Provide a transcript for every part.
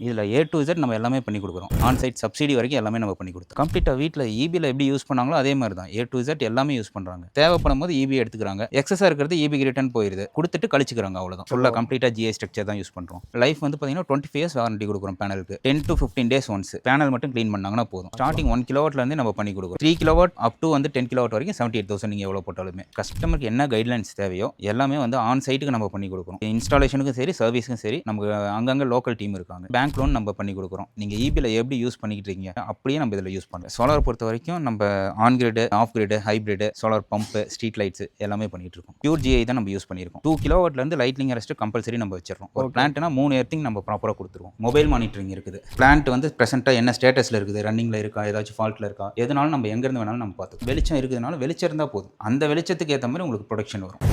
இதில் A to Z நம்ம எல்லாமே பண்ணி கொடுக்குறோம். ஆன் சைட் சப்சிடி வரைக்கும் எல்லாமே நம்ம பண்ணி கொடுத்தோம். கம்ப்ளீட்டாக வீட்டில் ஈபியில் எப்படி யூஸ் பண்ணாங்களோ அதே மாதிரி தான் ஏ டு இசட் எல்லாமே யூஸ் பண்ணுறாங்க. தேவைப்படும் போது ஈபி எடுத்துக்கிறாங்க, எக்ஸஸாக இருக்கிறது ஈபிக்கு ரிட்டர்ன் போயிருது, கொடுத்துட்டு கழிச்சுக்கிறாங்க, அவ்வளோதான். ஃபுல்லாக கம்ப்ளீட்டாக ஜிஐ ஸ்ட்ரக்சர் தான் யூஸ் பண்ணுறோம். லைஃப் வந்து பார்த்தீங்கன்னா 25 இயர்ஸ் வாரண்டி கொடுக்குறோம் பேனலுக்கு. 10 to 15 days ஒன்ஸ் பேனல் மட்டும் க்ளீன் பண்ணாங்கன்னா போதும். ஸ்டார்டிங் 1 கிலோவாட்லேருந்து நம்ம பண்ணி கொடுக்குறோம். 3 கிலோவாட் அப் டு வந்து 10 கிலோவாட் வரைக்கும் 78,000 நீங்கள் எவ்வளோ போட்டாலுமே. கஸ்டமருக்கு என்ன கைட்லைன்ஸ் தேவையோ எல்லாமே வந்து ஆன் சைட்டுக்கு நம்ம பண்ணி கொடுக்குறோம். இன்ஸ்டாலேஷனுக்கும் சரி சர்வீஸுக்கும் சரி நமக்கு அங்கங்கே லோக்கல் டீம் இருக்காங்க. பேங்க் லோன் நம்ம பண்ணி கொடுக்குறோம். நீங்கள் ஈபியில் எப்படி யூஸ் பண்ணிக்கிட்டு இருக்கீங்க அப்படியே நம்ம இதில் யூஸ் பண்ணுறோம். சோலார் பொறுத்த வரைக்கும் நம்ம on grid, off grid, hybrid, solar pump, street lights எல்லாமே பண்ணிட்டு இருக்கோம். பியூர் ஜிஐ தான் நம்ம யூஸ் பண்ணியிருக்கோம். 2 கிலோவாட்லேருந்து லைட்னிங் அரெஸ்ட் கம்பல்சரி நம்ம வச்சிடறோம். ஒரு பிளான்ட்னா 3 எர்த்திங் நம்ம ப்ராப்பராக கொடுத்துருவோம். மொபைல் மானிட்டரிங் இருக்குது. பிளான்ட் வந்து ப்ரெசென்ட்டாக என்ன ஸ்டேட்டஸில் இருக்குது, ரன்னிங்கில் இருக்கா, ஏதாச்சும் ஃபால்ட்டில் இருக்கா, எதுனாலும் நம்ம எங்கேருந்து வேணாலும் நம்ம பார்த்துக்கோம். வெளிச்சம் இருக்குதுனால வெளிச்சம் இருந்தால் போதும். அந்த வெளிச்சத்துக்கு ஏற்ற மாதிரி உங்களுக்கு ப்ரொடக்ஷன் வரும்.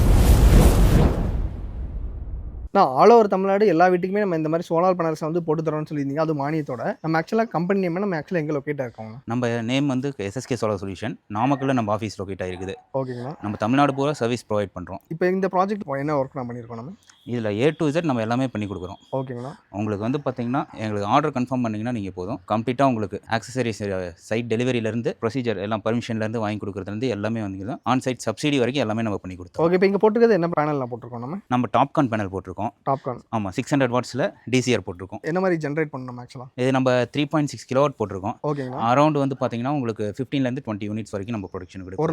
நான் ஆல் ஓவர் தமிழ்நாடு எல்லா வீட்டுக்குமே நம்ம இந்த மாதிரி சோலார் பேனல்ஸ் வந்து போட்டு தரோம்னு சொல்லியிருந்தீங்க. அது மானியத்தோட. நம்ம ஆக்சுவலாக கம்பெனி நேம் நம்ம ஆக்சுவலாக எங்கே லொக்கேட் ஆயிருக்கோங்க? நம்ம நேம் வந்து எஸ்எஸ்கே சோலார் சொல்யூஷன். நாமக்கல்ல நம்ம ஆஃபீஸ் லொக்கேட் ஆகிருக்குது. ஓகேங்களா. நம்ம தமிழ்நாடு பூரா சர்வீஸ் ப்ரொவைட் பண்ணுறோம். இப்போ இந்த ப்ராஜெக்ட் என்ன ஒர்க் நான் பண்ணியிருக்கோம் நம்ம? இதில் ஏ டு இசட் நம்ம எல்லாமே பண்ணி கொடுக்குறோம். ஓகேங்களா. உங்களுக்கு வந்து பார்த்தீங்கன்னா எங்களுக்கு ஆர்டர் கன்ஃபார்ம் பண்ணிங்கன்னா நீங்கள் போதும். கம்ப்ளீட்டாக உங்களுக்கு ஆக்சசரிஸ், சைட் டெலிவரியிலேருந்து ப்ரொசீஜர் எல்லாம் பர்மிஷன்லேருந்து வாங்கி கொடுக்குறதுலேருந்து எல்லாமே வந்து ஆன் சைட் சப்சிடி வரைக்கும் எல்லாமே நம்ம பண்ணி கொடுத்தோம். ஓகே. இப்போ இங்கே போட்டுக்கிறது என்ன பேனல் போட்டிருக்கோம் நம்ம டாப்கான் பேனல் போட்டிருக்கோம். டாப்கான். ஆமாம், 600 வாட்ஸில் டிசிஆர் போட்டிருக்கோம். என்ன மாதிரி ஜென்ரேட் பண்ணணும் ஆக்சுவலாக? இது நம்ம 3.6 கிலோவாட் போட்டிருக்கோம். ஓகேங்களா. அரௌண்ட் வந்து பார்த்தீங்கன்னா உங்களுக்கு 15லேருந்து 20 யூனிட்ஸ் வரைக்கும் நம்ம ப்ரொடக்ஷன் கிடைக்கும்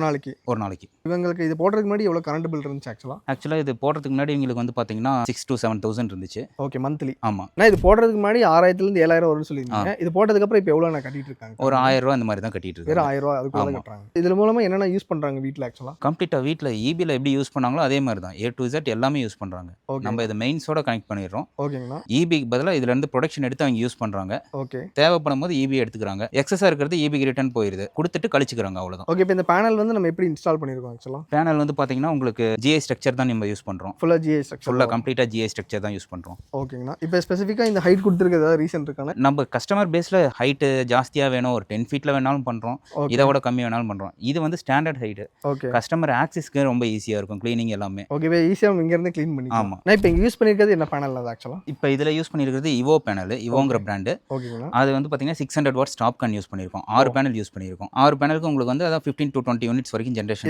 ஒரு நாளைக்கு. இவங்களுக்கு இது போடுறதுக்கு முன்னாடி எவ்வளோ கரண்ட் பில் இருந்துச்சு ஆக்சுவலாக இது போடுறதுக்கு முன்னாடி இவங்களுக்கு வந்து பார்த்தீங்கன்னா 6 to 7,000 இருந்துச்சு. Okay, monthly. ஆமாம். நான் இது போடுறதுக்கு முன்னாடி 6,000லேருந்து 7,000 வரும்னு சொல்லியிருந்தீங்க. இது போட்டதுக்கப்புறம் இப்போ எவ்வளோ நான் கட்டிட்டு இருக்காங்க? ஒரு 1,000 ரூபா அந்த மாதிரி தான் கட்டிட்டு இருக்காங்க. வேறு 1,000 ரூபா அதுக்குள்ள கட்டுறாங்க. இதில் மூலமாக என்னென்ன யூஸ் பண்ணுறாங்க வீட்டில் ஆக்சுவலாக? கம்ப்ளீட்டாக வீட்டில் ஈபியில் எப்படி யூஸ் பண்ணாங்களோ அதே மாதிரி தான் ஏ டு இசட் எல்லாமே யூஸ் பண்ணுறாங்க. நம்ம இதை மெயின்ஸோட கனெக்ட் பண்ணிடுறோம். ஓகேங்களா. ஈபிக்கு பதிலாக இதுலேருந்து ப்ரொடக்ஷன் எடுத்து அவங்க யூஸ் பண்ணுறாங்க. ஓகே. தேவைப்படும் போது ஈபி எடுத்துக்கிறாங்க, எக்ஸஸாக இருக்கிறது ஈபிக்கு ரிட்டர்ன் போயிருது, கொடுத்துட்டு கழிச்சுக்கிறாங்க, அவ்வளோதான். ஓகே. இப்போ இந்த பேனல் வந்து நம்ம எப்படி இன்ஸ்டால் பண்ணியிருக்கோம் ஆக்சுவலாக? பேனல் வந்து பார்த்தீங்கன்னா உங்களுக்கு ஜிஐ ஸ்ட்ரக்சர் தான் நம்ம யூஸ் பண்ணுறோம். ஃபுல்லாக ஜிஐ ஸ்ட்ரக்சர். ஃபுல்லாக கம்ப்ளீட்டாக ஜிஐ ஸ்ட்ரக்சர் தான் யூஸ் பண்ணுறோம். ஓகேங்களா. இப்போ ஸ்பெசிஃபிக்காக இந்த ஹைட் கொடுத்துருக்க ஏதாவது ரீசன் இருக்காங்க? நம்ம கஸ்டமர் பேஸில் ஹைட்டு ஜாஸ்தியாக வேணும், ஒரு 10 ஃபீட்டில் வேணாலும் பண்ணுறோம், இதோட கம்மி வேணாலும் பண்ணுறோம். இது வந்து ஸ்டாண்டர்ட் ஹைட்டு. ஓகே. கஸ்டமர் ஆக்சஸ்க்கு ரொம்ப ஈஸியாக இருக்கும், க்ளீனிங் எல்லாமே. ஓகே. ஈஸியாக இங்கேருந்து க்ளீன் பண்ணி. ஆமாம். நான் இப்போ இங்கே யூஸ் பண்ணியிருக்கிறது என்ன பேனல் அது ஆக்சுவலாக? இப்போ இதில் யூஸ் பண்ணியிருக்கிறது இவோ பேனல், இவோங்கிற பிராண்டு. ஓகேங்களா. அது வந்து பார்த்தீங்கன்னா 600 வாட்ஸ் டாப்கான் யூஸ் பண்ணியிருக்கோம். 6 பேனல் யூஸ் பண்ணியிருக்கோம். 6 பேனலுக்கு உங்களுக்கு வந்து அதாவது 15 to 20 யூனிட்ஸ் வரைக்கும் generation.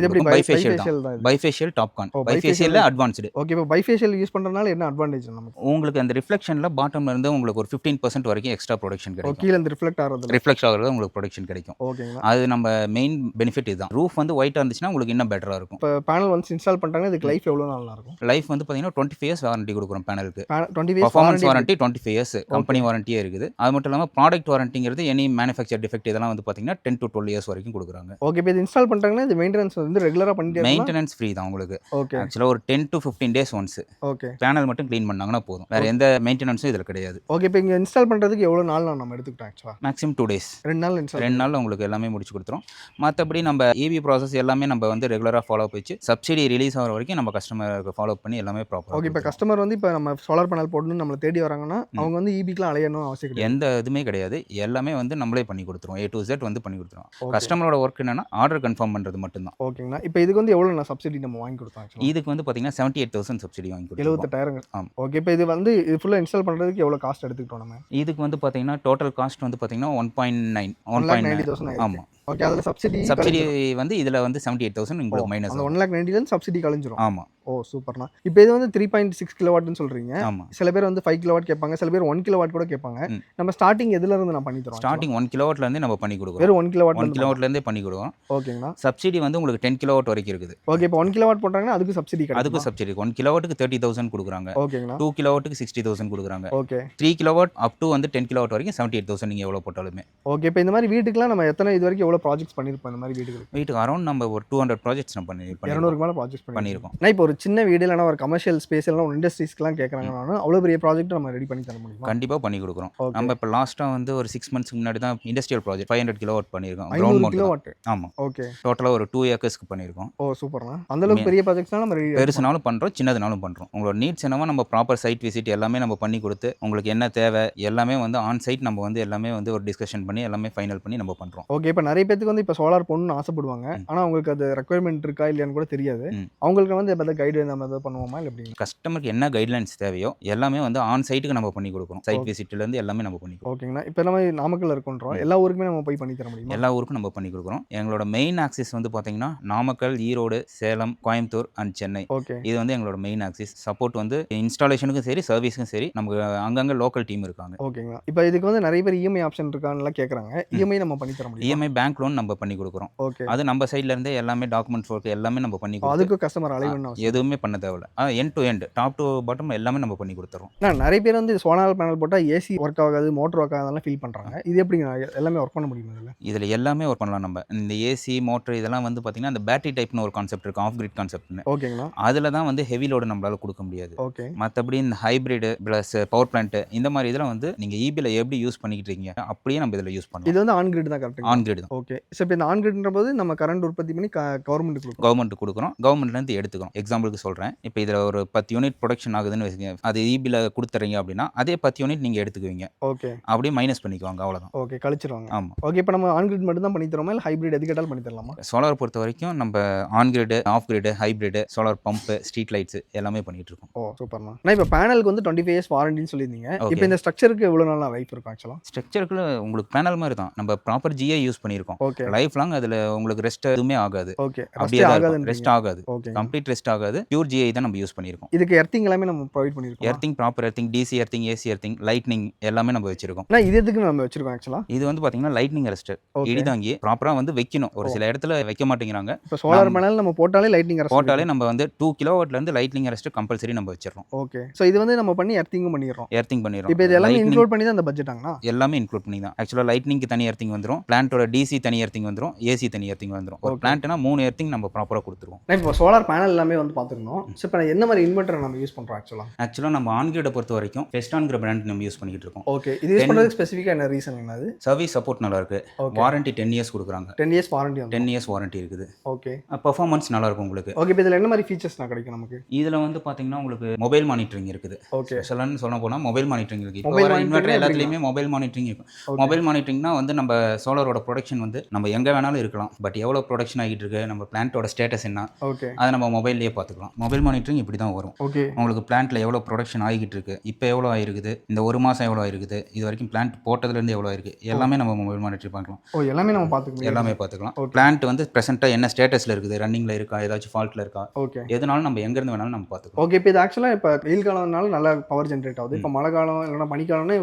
Bifacial TOPCon, bifacial advanced. Okay. இப்போ பைஃபேஷியல் யூஸ் பண்ணுறதுனால என்ன அட்வான்டேஜ் நமக்கு? உங்களுக்கு அந்த ரிஃப்ளெக்ஷனில் பாட்டம்ல இருந்து உங்களுக்கு ஒரு 15% வரைக்கும் எக்ஸ்ட்ரா ப்ரொடக்ஷன் கிடைக்கும். கீழே இந்த ரிஃப்ளெக்ட் ஆகிறது உங்களுக்கு ப்ரொடக்ஷன் கிடைக்கும். ஓகேங்களா. அது நம்ம மெயின் பெனிஃபிட் இதுதான். ரூஃப் வந்து ஒயிட்டாக இருந்துச்சுன்னா உங்களுக்கு இன்னும் பெட்டராக இருக்கும். இப்போ பேனல் வந்து இன்ஸ்டால் பண்ணுறாங்க, இதுக்கு லைஃப் எவ்வளோ நாள் இருக்கும்? லைஃப் வந்து பார்த்தீங்கன்னா 25 இயர்ஸ் வாரண்டி கொடுக்குறோம் பேனலுக்கு. 20 years performance warranty 25 years company வாரண்டியே இருக்குது. அது மட்டும் இல்லாமல் ப்ராடக்ட் வாரண்டிங்கிறது எனி மேனுஃபேக்சர் டிஃபெக்ட் இதெல்லாம் வந்து பார்த்தீங்கன்னா 10 to 12 இயர்ஸ் வரைக்கும் கொடுக்குறாங்க. ஓகே. இப்போ இது இன்ஸ்டால் பண்ணுறாங்கன்னா இது மெயின்டெனன்ஸ் வந்து ரெகுலராக பண்ணிட்டு மெயின்டெனன்ஸ் ஃப்ரீ தான் உங்களுக்கு. ஓகே. ஆக்சுவலாக ஒரு 10 to 15 days once okay panel மட்டும் க்ளீன் பண்ணாங்கன்னா போதும். வேறு எந்த மெயின்டெனன்ஸும் இதில் கிடையாது. ஓகே. இப்போ இங்கே இன்ஸ்டால் பண்ணுறதுக்கு எவ்வளோ நாள் நம்ம எடுத்துக்கிட்டோம் ஆக்சுவலாக? Maximum 2 days. 2 நாள் இன்ஸ்டால். 2 நாளில் உங்களுக்கு எல்லாமே முடிச்சு கொடுத்துரும். மற்றபடி நம்ம ஈவி ப்ராசஸ் எல்லாமே நம்ம வந்து ரெகுலராக ஃபாலோ வச்சு சப்சிடி ரிலீஸ் ஆகிற வரைக்கும் நம்ம கஸ்டமருக்கு ஃபாலோ பண்ணி எல்லாமே ப்ராப்பர். ஓகே. இப்போ கஸ்டமர் வந்து இப்போ நம்ம சோலார் பேனல் போடணும்னு நம்மளை தேடி வராங்கன்னா அவங்க வந்து ஈபிக்கெலாம் அலையணும் அவசியம் கிடையாது. எந்த இதுவுமே கிடையாது, எல்லாமே வந்து நம்மளே பண்ணி கொடுத்துருவோம். ஏ டு இசட் வந்து பண்ணி கொடுத்துருவோம். கஸ்டமரோட ஒர்க் என்னன்னா ஆர்டர் கன்ஃபார்ம் பண்ணுறது மட்டும்தான். ஓகேங்களா. இப்போ இதுக்கு வந்து எவ்வளோ நான் சப்சிடி நம்ம வாங்கி கொடுத்தோம்? இதுக்கு வந்து பார்த்தீங்கன்னா 78,000 சப்சிடி வாங்கி கொடுத்தோம். 78,000. ஆமாம். ஓகே. இப்போ இது வந்து இது ஃபுல்லாக இன்ஸ்டால் பண்ணுறதுக்கு எவ்வளோ காஸ்ட் எடுத்துக்கிட்டோம் நம்ம? இதுக்கு வந்து பார்த்தீங்கன்னா டோட்டல் காஸ்ட் வந்து பார்த்தீங்கன்னா 1.9. 1,90,000. ஆமாம். ஓகே. அதில் சப்சிடி வந்து இதில் வந்து 78,000 உங்களுக்கு மைனஸ். அந்த 1,90,000 சப்சிடி கழிஞ்சிரும். ஆமாம். ஓ சூப்பர்ண்ணா. இப்போ இது வந்து 3.6 கிலோவாட்னு சொல்கிறீங்க. ஆமாம். சில பேர் வந்து 5 கிலோவாட் கேட்பாங்க, சில பேர் 1 கிலோவாட் கூட கேட்பாங்க. நம்ம ஸ்டார்டிங் எதுலேருந்து நான் பண்ணி தரோம்? ஸ்டார்டிங் 1 கிலோவாட்லேருந்து நம்ம பண்ணி கொடுக்குறோம். வெறும் 1 கிலோவாட்லேருந்தே பண்ணி கொடுக்குறோம். ஓகேங்களா. சப்சிடி வந்து உங்களுக்கு 10 கிலோவாட் வரைக்கும் இருக்குது. ஓகே. இப்போ 1 கிலோவாட் போட்டாங்கன்னா அதுக்கு சப்சிடி கிடைக்கும். அதுக்கு சப்சிடி 1 கிலோவாட்டுக்கு 30,000 கொடுக்குறாங்க. ஓகேங்களா. 2 கிலோவாட்டுக்கு 60,000 கொடுக்குறாங்க. ஓகே. 3 கிலோவாட் அப் டு வந்து 10 கிலோவாட் வரைக்கும் 78,000 நீங்கள் எவ்வளோ போட்டாலுமே. ஓகே. இப்போ இந்த மாதிரி வீட்டுக்குலாம் நம்ம எத்தனை இது வரைக்கும் எவ்வளோ ப்ராஜெக்ட்ஸ் பண்ணியிருப்போம்? இந்த மாதிரி வீட்டுக்கு அரௌண்ட் நம்ம ஒரு 200 ப்ராஜெக்ட்ஸ் நம்ம 200க்கு மேலே ப்ராஜெக்ட்ஸ் பண்ணியிருக்கோம். நான் இப்போ ஒரு சின்ன வீடு இல்லைனா ஒரு கமர்ஷியல் ஸ்பேஸ் இல்லைனா ஒரு இண்டஸ்ட்ரீஸ்க்குலாம் கேட்குறாங்கன்னா அவ்வளோ பெரிய ப்ராஜெக்ட் நம்ம ரெடி பண்ணி தர முடியும்? கண்டிப்பாக பண்ணி கொடுக்குறோம். நம்ம இப்போ லாஸ்ட்டாக வந்து ஒரு 6 மந்த்ஸ்க்கு முன்னாடி தான் இண்டஸ்ட்ரியல் ப்ராஜெக்ட் 500 கிலோவாட் பண்ணியிருக்கோம். 500 கிலோவாட். ஆமாம். ஓகே. டோட்டலாக ஒரு 2 ஏக்கர்ஸ்க்கு பண்ணியிருக்கோம். ஓ சூப்பர்ண்ணா. அந்தளவுக்கு பெரிய ப்ராஜெக்ட்ஸ்னாலும் நம்ம பெருசுனாலும் பண்ணுறோம், சின்னதுனாலும் பண்ணுறோம். உங்களோட நீட்ஸ் என்னவோ நம்ம ப்ராப்பர் சைட் விசிட் எல்லாமே நம்ம பண்ணி கொடுத்து உங்களுக்கு என்ன தேவை எல்லாமே வந்து ஆன் சைட் நம்ம வந்து எல்லாமே வந்து ஒரு டிஸ்கஷன் பண்ணி எல்லாமே ஃபைனல் பண்ணி நம்ம பண்ணுறோம். ஓகே. இப்போ நிறைய பேருக்கு வந்து இப்போ சோலார் போடணும்னு ஆசைப்படுவாங்க, ஆனால் அவங்களுக்கு அது ரெக்குயர்மெண்ட் இருக்கா இல்லையான்னு கூட தெரியாது. அவங்களுக்கு வந்து இப்போ கைடு நம்ம எதாவது பண்ணுவோமா இல்லை எப்படிங்க? கஸ்டமருக்கு என்ன கைட்லைன்ஸ் தேவையோ எல்லாமே வந்து ஆன் சைட்டுக்கு நம்ம பண்ணி கொடுக்குறோம். சைட் விசிட்லேருந்து எல்லாமே நம்ம பண்ணி கொடுக்குறோம். ஓகேங்கண்ணா. இப்போ நம்ம நாமக்கல்ல இருக்கோன்றோம், எல்லா ஊருக்குமே நம்ம போய் பண்ணி தர முடியுமா? எல்லா ஊருக்கும் நம்ம பண்ணி கொடுக்குறோம். எங்களோட மெயின் ஆக்சிஸ் வந்து பார்த்தீங்கன்னா நாமக்கல், ஈரோடு, சேலம், கோயம்புத்தூர் அண்ட் சென்னை. ஓகே. இது வந்து எங்களோட மெயின் ஆக்சிஸ். சப்போர்ட் வந்து இன்ஸ்டாலேஷனுக்கும் சரி, சர்வீஸுக்கும் சரி நமக்கு அங்கங்கே லோக்கல் டீம் இருக்காங்க. ஓகேங்கண்ணா. இப்போ இதுக்கு வந்து நிறைய பேர் இஎம்ஐ ஆப்ஷன் இருக்கான்னுலாம் கேட்குறாங்க. இஎம்ஐ நம்ம பண்ணி தர முடியும்? இஎம்ஐ பேங்க் லோன் நம்ம பண்ணி கொடுக்குறோம். ஓகே. அது நம்ம சைட்லேருந்தே எல்லாமே டாக்குமெண்ட்ஸ் ஒர்க் எல்லாமே நம்ம பண்ணி கொடுக்குறோம். அதுக்கு கஸ்டமர் அலைவ் எதுவுமே பண்ண தேவையில்ல. End to end top to bottom எல்லாமே நம்ம பண்ணி கொடுத்துறோம். நிறைய பேர் வந்து சோலார் பேனல் போட்டால் ஏசி ஒர்க் ஆகாது, மோட்டர் ஒர்க் ஆகாதெல்லாம் ஃபீல் பண்ணுறாங்க. இது எப்படிங்க எல்லாமே ஒர்க் பண்ண முடியுமா இதில்? இதில் எல்லாமே ஒர்க் பண்ணலாம். நம்ம இந்த ஏசி மோட்டர் இதெல்லாம் வந்து பார்த்தீங்கன்னா அந்த பேட்டரி டைப்னு ஒரு கான்செப்ட் இருக்குது, ஆஃப் கிரிட் கான்செப்ட்னு. ஓகேங்களா. அதில் தான் வந்து ஹெவி லோடு நம்மளால கொடுக்க முடியாது. ஓகே. மற்றபடி இந்த ஹைப்ரிடு ப்ளஸ் பவர் பிளான்ட் இந்த மாதிரி இதெல்லாம் வந்து நீங்கள் ஈபியில் எப்படி யூஸ் பண்ணிக்கிட்டு இருக்கீங்க அப்படியே நம்ம இதில் யூஸ் பண்ணலாம். இது வந்து ஆன் கிரிட் தான் கரெக்ட்? ஆன் கிரிட் தான். ஓகே. ஸோ இப்போ இந்த ஆன் கிரிட்ன்ற போது நம்ம கரண்ட் உற்பத்தி பண்ணி கவர்மெண்ட் கொடுக்குறோம். கவர்மெண்ட்லேருந்து எடுத்துக்கிறோம். எக்ஸாம்பிளுக்கு சொல்கிறேன், இப்போ இதில் ஒரு 10 யூனிட் ப்ரொடக்ஷன் ஆகுதுன்னு வச்சுக்கோங்க, அது ஈபியில் கொடுத்துறீங்க அப்படின்னா அதே 10 யூனிட் நீங்கள் எடுத்துக்குவீங்க. ஓகே. அப்படியே மைனஸ் பண்ணிக்குவாங்க, அவ்வளோதான். ஓகே, கழிச்சிருவாங்க. ஆமாம். ஓகே. இப்போ நம்ம ஆன் கிரிட் மட்டும் தான் பண்ணி தரோமா இல்லை ஹைப்ரிட் எது கேட்டாலும் பண்ணி தரலாமா? சோலார் பொறுத்த வரைக்கும் நம்ம on grid, off grid, hybrid, solar pump, street lights எல்லாமே பண்ணிட்டு இருக்கோம். ஓ சூப்பர்ண்ணா. நான் இப்போ பேனலுக்கு வந்து 25 இயர்ஸ் வாரண்டின்னு சொல்லியிருந்தீங்க. இப்போ இந்த ஸ்ட்ரக்சருக்கு எவ்வளோ நாள் லைஃப் இருக்கும் ஆக்சுவலாக? ஸ்ட்ரக்சருக்கு உங்களுக்கு பேனல் மாதிரி தான், நம்ம ப்ராப்பர் ஜிஐ யூஸ் பண்ணியிருக்கோம். ஓகே. லைஃப் லாங் அதில் உங்களுக்கு ரெஸ்ட் எதுவுமே ஆகாது. ஓகே. அப்படியே ரெஸ்ட் ஆகாது. ஓகே. கம்ப்ளீட் ரெஸ்ட் ஆகாது. பியூர் ஜிஐ தான் நம்ம யூஸ் பண்ணியிருக்கோம். இதுக்கு எர்த்திங் எல்லாமே நம்ம ப்ரொவைட் பண்ணியிருக்கோம். Earthing, proper earthing, DC earthing, AC earthing, lightning எல்லாமே நம்ம வச்சிருக்கோம். இது எதுக்கு நம்ம வச்சிருக்கோம் ஆக்சுவலாக? இது வந்து பார்த்தீங்கன்னா லைட்னிங் ரெஸ்ட், இடிதாங்கி ப்ராப்பராக வந்து வைக்கணும். ஒரு சில இடத்துல வைக்க மாட்டேங்கிறாங்க. இப்போ சோலார் பேனல் நம்ம போட்டாலே லைட்னிங் ரெஸ்ட் போட்டாலே நம்ம வந்து 2 கிலோவாட்லேருந்து லைட்னிங் ரெஸ்ட் கம்பல்சரி நம்ம வச்சிடறோம். ஓகே. ஸோ இது வந்து நம்ம பண்ணி எர்த்திங்கும் பண்ணிடுறோம். எர்த்திங் பண்ணிடுறோம். இப்போ இது எல்லாமே இன்க்ளூட் பண்ணி தான் அந்த பட்ஜெட்டாங்கண்ணா? எல்லாமே இன்க்ளூட் பண்ணி தான். ஆக்சுவலாக லைட்னிங்க்கு தனி எர்த்திங் வந்துடும், பிளான்ட்டோட டிசி தனி எர்த்திங் வந்துடும், ஏசி தனி எர்த்திங் வந்துடும். ஒரு பிளான்ட்னா 3 எர்த்திங் நம்ம ப்ராப்பராக கொடுத்துருவோம். இப்போ சோலார் பேனல் எல்லாமே வந்து பார்த்துருந்தோம். ஸோ இப்போ என்ன மாதிரி இன்வெர்ட்டர் நம்ம யூஸ் பண்ணுறோம் ஆக்சுவலாக நம்ம ஆன்கிரிடை பொறுத்த வரைக்கும் ஃபெஸ்டான்கிற பிராண்ட் நம்ம யூஸ் பண்ணிக்கிட்டு இருக்கோம். ஓகே. இது யூஸ் பண்ணுறதுக்கு ஸ்பெசிஃபிக்காக என்ன ரீசன் என்னது? சர்வீஸ் சப்போர்ட் நல்லா இருக்கு. வாரண்டி 10 இயர்ஸ் கொடுக்குறாங்க. 10 இயர்ஸ் வாரண்டி. 10 இயர்ஸ் வாரண்டி இருக்குது. ஓகே. பெர்ஃபார்மன்ஸ் நல்லா இருக்கும் உங்களுக்கு. ஓகே. இப்போ இதில் என்ன மாதிரி ஃபீச்சர்ஸ் கிடைக்கும் நமக்கு? இதில் வந்து பார்த்தீங்கன்னா உங்களுக்கு மொபைல் மானிட்டரிங் இருக்குது. ஓகே. ஸ்பெஷலானு சொல்ல போனால் மொபைல் மானிட்டரிங் இருக்குது. இப்போ இன்வெர்டர் எல்லாத்துலேயுமே மொபைல் மானிட்டரிங் இருக்கும். மொபைல் மானிட்டரிங்னா வந்து நம்ம சோலாரோட ப்ரொடக்ஷன் வந்து நம்ம எங்கே வேணாலும் இருக்கலாம், பட் எவ்வளோ ப்ரொடக்ஷன் ஆகிட்டு இருக்கு, நம்ம பிளான்ட்டோட ஸ்டேட்டஸ் என்ன, ஓகே, அதை நம்ம மொபைல்லேயே பார்த்துக்கலாம். மொபைல் மானிட்டரிங் இப்படி தான் வரும். ஓகே. உங்களுக்கு பிளான்ட்டில் எவ்வளோ ப்ரொடக்ஷன் ஆகிட்டு இருக்கு, இப்போ எவ்வளோ ஆயிருக்குது, இந்த ஒரு மாதம் எவ்வளோ ஆயிருக்குது, இது வரைக்கும் பிளான்ட் போட்டதுலேருந்து எவ்வளோ ஆயிருக்கு, எல்லாமே நம்ம மொபைல் மானிட்டரிங் பார்க்கலாம். எல்லாமே நம்ம பார்த்துக்கலாம். எல்லாமே பார்த்துக்கலாம். பிளான்ட் வந்து ப்ரெசென்ட்டாக என்ன ஸ்டேட்டஸில் இருக்குது, ரன்னிங்கில் இருக்கா, ஏதாச்சும் ஃபால்ட்டில் இருக்கா, ஓகே, எதுனாலும் நம்ம எங்கேருந்து வேணாலும் நம்ம பார்த்துக்கலாம். ஓகே. இப்போ இது ஆக்சுவலாக இப்போ வெயில் காலம்னால நல்லா பவர் ஜென்ரேட் ஆகுது. இப்போ மழை காலம் இல்லைன்னா பனிக்காலம்னா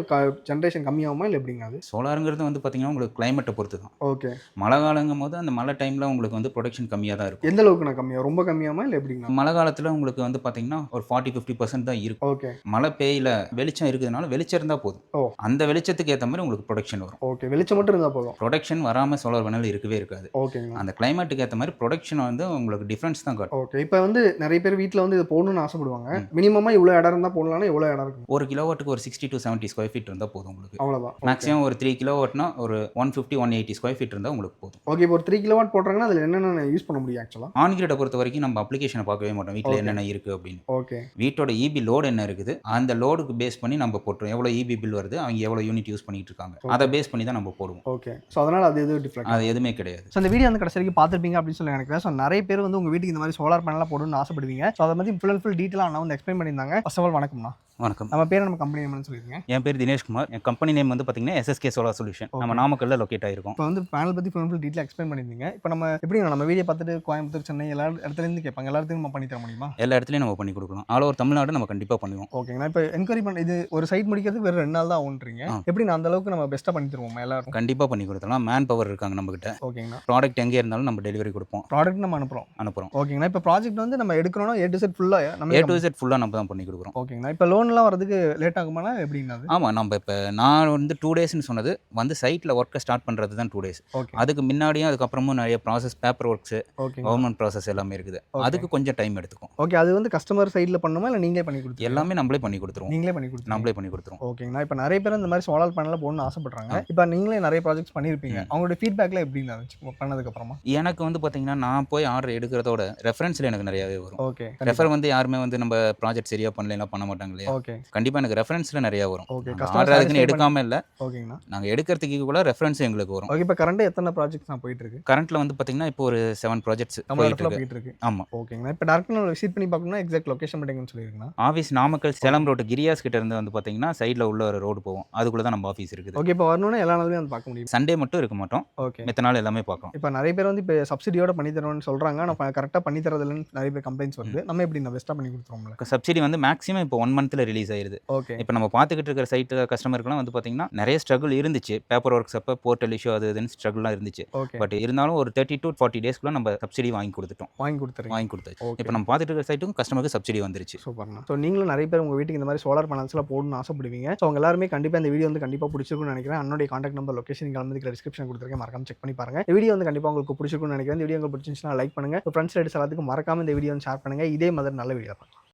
ஜென்ரேஷன் கம்மியாகுமா இல்லை எப்படிங்க? அது சோலாருங்கிறது வந்து பார்த்தீங்கன்னா உங்களுக்கு கிளைமேட்டை பொறுத்து தான். ஓகே. மழை காலங்கும் போது அந்த மழை டைமில் உங்களுக்கு வந்து ப்ரொடக்ஷன் கம்மியாக தான் இருக்கும். எந்த அளவுக்கு நான் கம்மியாக, ரொம்ப கம்மியாகுமா இல்லை எப்படிங்க? மழை காலத்தில் உங்களுக்கு வந்து பார்த்தீங்கன்னா ஒரு 40-50% தான் இருக்கும். ஓகே. மழை பெய்யல, வெளிச்சம் இருக்குதுனால வெளிச்சம் இருந்தால் போதும். ஓ, அந்த வெளிச்சத்துக்கு ஏற்ற மாதிரி உங்களுக்கு ப்ரொடக்ஷன் வரும். ஓகே. வெளிச்சம் மட்டும் இருந்தால் போதும். ப்ரொடக்ஷன் வராமல் சோலார் பேனல் இருக்கவே இருக்காது. ஓகேங்க. அந்த கிளைமேட்டுக்கு ஏற்ற மாதிரி ப்ரொடக்ஷன் வந்து உங்களுக்கு டிஃப்ரென்ஸ் தான் காட்டும். ஓகே. இப்போ வந்து நிறைய பேர் வீட்டில் வந்து இது போடணும்னு ஆசைப்படுவாங்க. மினிமமாக இவ்வளோ இடம் இருந்தால் போடலாம்னா எவ்வளோ இடம் இருக்கும்? ஒரு கிலோவாட்டுக்கு ஒரு 60 to 70 ஸ்கொயர் ஃபீட் இருந்தால் போதும் உங்களுக்கு. அவ்வளோதான். மேக்ஸிமம் ஒரு 3 கிலோவாட்னா ஒரு 150-180 ஸ்கொயர் ஃபீட் இருந்தால் உங்களுக்கு போதும். ஓகே. இப்போ ஒரு 3 கிலோவாட் போடுறாங்கன்னா அதில் என்னென்ன யூஸ் பண்ண முடியும் ஆக்சுவலாக? ஆன் கிரிட்டை பொறுத்த வரைக்கும் நம்ம அப்ளிகேஷனை பார்க்கவே மாட்டோம், வீட்டில் என்னென்ன இருக்குது அப்படின்னு. ஓகே. வீட்டோட இபி லோடு என்ன இருக்குது, அந்த லோடுக்கு பேஸ் பண்ணி நம்ம போட்டுருவோம். எவ்வளோ இபி பில் வருது, அவங்க எவ்வளோ யூனிட் யூஸ் பண்ணிட்டு இருக்காங்க, அதை பேஸ் பண்ணி தான் நம்ம போடுவோம். ஓகே. ஸோ அதனால் அது எதுவும் டிஃப்ரெண்ட், அது எதுவுமே கிடையாது. ஸோ அந்த வீடியோ வந்து கடைசி வரைக்கும் பார்த்துருப்பீங்க அப்படின்னு சொல்லி நினைக்கிறேன். ஸோ நிறைய பேர் வந்து உங்கள் வீட்டுக்கு இந்த மாதிரி சோலார் பேனலாக போடணும்னு ஆசைப்படுவீங்க. ஸோ அதை பற்றி ஃபுல் அண்ட் ஃபுல் டீட்டெயிலாக நான் வந்து எக்ஸ்பிளைன் பண்ணியிருந்தாங்க. ஃபர்ஸ்ட் ஆஃப் ஆல் வணக்கம்ண்ணா. வணக்கம். நம்ம பேர் நம்ம கம்பெனி நேம்னு சொல்லியிருக்கேன். என் பேர் தினேஷ்குமார். என் கம்பெனி நேம் வந்து பார்த்தீங்கன்னா SSK சோலார் சொல்யூஷன். நம்ம நாமக்கல்ல லொக்கேட் ஆயிருக்கும். இப்போ வந்து பேனல் பற்றி ஃபுல் டீட்டெயில் எக்ஸ்பிளைன் பண்ணியிருந்தீங்க. இப்போ நம்ம எப்படி நம்ம வீடியோ பார்த்துட்டு கோயம்புத்தூர், சென்னை எல்லா இடத்துலேருந்து கேட்பாங்க, எல்லாத்தையும் நம்ம பண்ணி தர முடியுமா? எல்லா இடத்துலையும் நம்ம பண்ணி கொடுக்கலாம். ஆல் ஓவர் தமிழ்நாடு நம்ம கண்டிப்பாக பண்ணுவோம். ஓகேங்கண்ணா. இப்போ என்கொயரி பண்ண இது ஒரு சைட் முடிக்கிறதுக்கு வேறு 2 நாள் தான் ஆகுன்றீங்க. எப்படி நான் அந்த அளவுக்கு நம்ம பெஸ்ட்டாக பண்ணி தருவோம் எல்லாரும்? கண்டிப்பாக பண்ணி கொடுத்துலாம். மேன் பவர் இருக்காங்க நம்மகிட்ட. ஓகேங்கண்ணா. ப்ராடக்ட் எங்கே இருந்தாலும் நம்ம டெலிவரி கொடுப்போம். ப்ராடக்ட் நம்ம அனுப்புகிறோம். ஓகேங்கண்ணா. இப்போ ப்ராஜெக்ட் வந்து நம்ம எடுக்கணும்னா A to Z ஃபுல்லாக நம்ம A to Z ஃபுல்லாக நம்ம தான் பண்ணி கொடுக்குறோம். ஓகேங்கண்ணா. இப்போ லோன்லாம் வரதுக்கு லேட் ஆகுமானா எப்படின்னா? ஆமாம், நம்ம இப்போ நான் வந்து 2 டேஸ்ன்னு சொன்னது வந்து சைட்டில் ஒர்க்கை ஸ்டார்ட் பண்ணுறது தான் 2 days. ஓகே. அதுக்கு முன்னாடியும் அதுக்கப்புறமும் நிறைய process, paper works, okay, government process எல்லாமே இருக்குது. அதுக்கு கொஞ்சம் டைம் எடுத்துக்கும். ஓகே. அது வந்து கஸ்டமர் சைடில் பண்ணணுமா இல்லை நீங்களே பண்ணி கொடுத்து? எல்லாமே நம்மளே பண்ணி கொடுத்துருவோம். நீங்களே பண்ணி கொடுத்து நம்மளே பண்ணி கொடுத்துருவோம். ஓகேங்கண்ணா. இப்போ நிறைய பேர் இந்த மாதிரி சோலார் பேனலில் போடணும்னு ஆசைப்படுறாங்க. இப்போ நீங்களே நிறைய ப்ராஜெக்ட்ஸ் பண்ணியிருப்பீங்க. அவங்களோட ஃபீட்பேக்கில் எப்படின்னு இருந்துச்சு பண்ணதுக்கப்புறமா? எனக்கு வந்து பார்த்தீங்கன்னா நான் போய் ஆர்டர் எடுக்கிறதோட ரெஃபரன்ஸில் எனக்கு நிறையாவே வரும். ஓகே. ரெஃபர் வந்து யாருமே வந்து நம்ம ப்ராஜெக்ட் சரியாக பண்ணலாம் பண்ண மாட்டாங்க இல்லையா? ஓகே கண்டிப்பாக எனக்கு ரெஃபரன்ஸில் நிறையா வரும். ஓகே. நாங்க கஸ்டமர் ஆர்டர் அதுக்குன்னு சாட்டிஸ்ஃபை எடுக்காம இல்லை, ஓகேங்கண்ணா. நாங்கள் எடுக்கிறதுக்கு கூட ரெஃபரன்ஸ் எங்களுக்கு வரும். ஓகே. இப்போ கரண்ட் எத்தனை ப்ராஜெக்ட்ஸ் நான் போயிட்டு இருக்கு? கரண்ட்டில் வந்து பார்த்தீங்கன்னா இப்போ ஒரு 7 ப்ராஜெக்ட்ஸ் தமிழ்நாட்டில் போயிட்டு போயிட்டு இருக்கு. ஆமாம். ஓகேங்கண்ணா. இப்போ டேரக்டாக நான் விசிட் பண்ணி பார்க்கணும்னா எக்ஸாக்ட் லொகேஷன் மட்டும் எங்கன்னு சொல்லிருங்கண்ணா. ஆஃபீஸ் நாமக்கல் சேலம் ரோடு கிரியாஸ் கிட்ட இருந்து வந்து பார்த்தீங்கன்னா சைடில் உள்ள ஒரு ரோடு போவோம், அதுக்குள்ளே தான் நம்ம ஆஃபீஸ் இருக்குது. ஓகே. இப்போ வரணும்னா எல்லா நாளுமே வந்து பார்க்க முடியும். சண்டே மட்டும் இருக்க மாட்டோம், ஓகே. மித்த நாள் எல்லாமே பார்க்கலாம். இப்போ நிறைய பேர் வந்து இப்போ சப்சிடியோட பண்ணி தருவோம்னு சொல்றாங்க. ஆனால் கரெக்டாக பண்ணி தரதில்லைன்னு நிறைய பேர் கம்ப்ளைண்ட்ஸ் வருது. நம்ம எப்படி நான் பெஸ்ட்டாக பண்ணி கொடுத்துருவோம்ல? சப்சிடி வந்து மேக்ஸிமம் இப்போ 1 மந்த்தில் ரிலீஸ் ஆயிருது. ஓகே. இப்போ நம்ம பார்த்துக்கிட்டு இருக்கிற சைட்டு கஸ்டமருக்குலாம் வந்து பார்த்தீங்கன்னா நிறைய ஸ்ட்ரகிள் இருந்துச்சு. பேப்பர் ஒர்க்ஸ் அப்போ போர்ட்டல் இஷ்யூ அது இதுன்னு ஸ்ட்ரகிள்லாம் இருந்துச்சு. ஓகே. பட் இருந்தாலும் ஒரு 30 to 40 டேஸ்க்குள்ள நம்ம சப்சிடி வாங்கி கொடுத்துட்டோம். வாங்கி கொடுத்துறீங்க. வாங்கி கொடுத்தாச்சு. ஓகே. இப்போ நம்ம பார்த்துட்டு இருக்கிற சைட்டுக்கும் கஸ்டமருக்கு சப்சிடி வந்துருச்சு. சூப்பர்ண்ணா. ஸோ நீங்களும் நிறைய பேர் உங்கள் வீட்டுக்கு இந்த மாதிரி சோலார் பேனல்ஸ்லாம் போடணும்னு ஆசைப்படுவீங்க. ஸோ அவங்க எல்லாருமே கண்டிப்பாக இந்த வீடியோ வந்து கண்டிப்பாக பிடிச்சிருக்கும்னு நினைக்கிறேன். அண்ணனுடைய கான்டாக்ட் நம்பர் லொகேஷன் கலந்துக்கிற டிஸ்கிரிப்ஷன் கொடுத்துருக்கேன், மறக்காம செக் பண்ணி பாருங்க. இந்த வீடியோ வந்து கண்டிப்பாக உங்களுக்கு பிடிச்சிருக்கும்னு நினைக்கிறேன். இந்த வீடியோ உங்களுக்கு பிடிச்சிருந்துச்சுன்னா லைக் பண்ணுங்க. ஃப்ரெண்ட்ஸ் எல்லாத்துக்கும் மறக்காம இந்த வீடியோ ஷேர் பண்ணுங்க. இதே மாதிரி நல்ல வீடியோ பார்க்கலாம்.